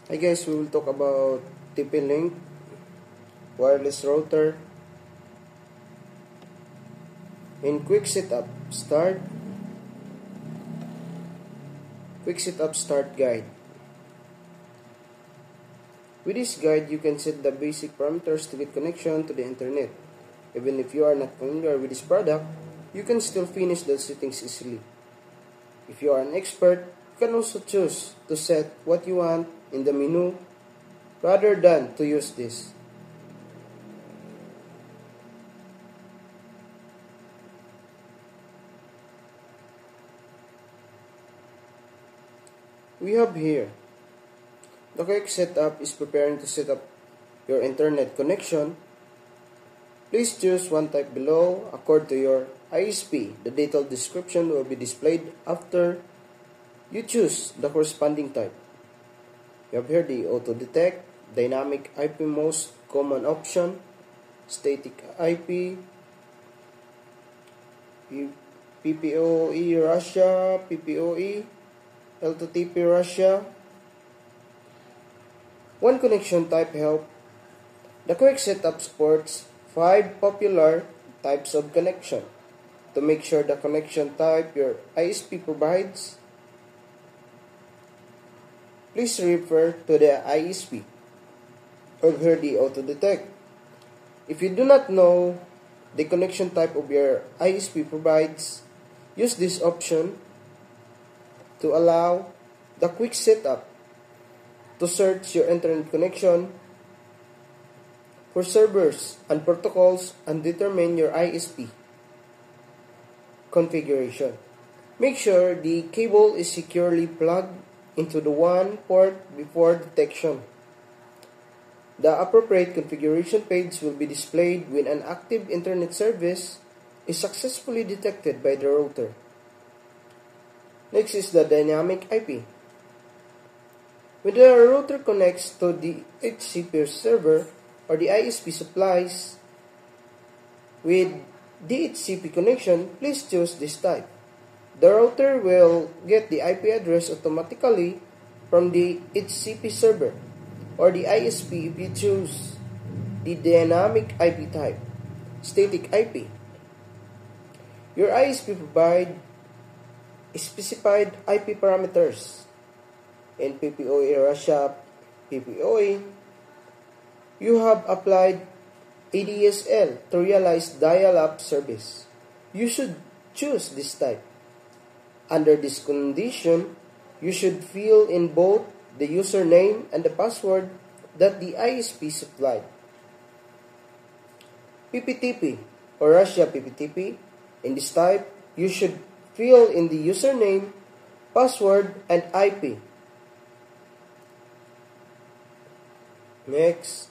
Hi guys, we will talk about TP-Link wireless router in quick setup start guide. With this guide, you can set the basic parameters to get connection to the internet. Even if you are not familiar with this product, you can still finish the settings easily. If you are an expert, you can also choose to set what you want in the menu rather than to use this. We have here the quick setup is preparing to set up your internet connection. Please choose one type below according to your ISP. The detailed description will be displayed after you choose the corresponding type. You have here the auto detect, dynamic IP most common option, static IP, PPOE Russia, PPOE, L2TP Russia. One connection type help. The quick setup supports 5 popular types of connection. To make sure the connection type your ISP provides, please refer to the ISP or here the auto detect. If you do not know the connection type of your ISP provides, use this option to allow the quick setup to search your internet connection for servers and protocols and determine your ISP configuration. Make sure the cable is securely plugged into the one port before detection. The appropriate configuration page will be displayed when an active internet service is successfully detected by the router. Next is the dynamic IP. When the router connects to the DHCP server or the ISP supplies with DHCP connection, please choose this type. The router will get the IP address automatically from the DHCP server or the ISP if you choose the dynamic IP type, static IP. Your ISP provide specified IP parameters. In PPOE Russia, PPOE, you have applied ADSL to realize dial-up service. You should choose this type. Under this condition, you should fill in both the username and the password that the ISP supplied. PPTP or Russia PPTP, in this type, you should fill in the username, password, and IP. Next,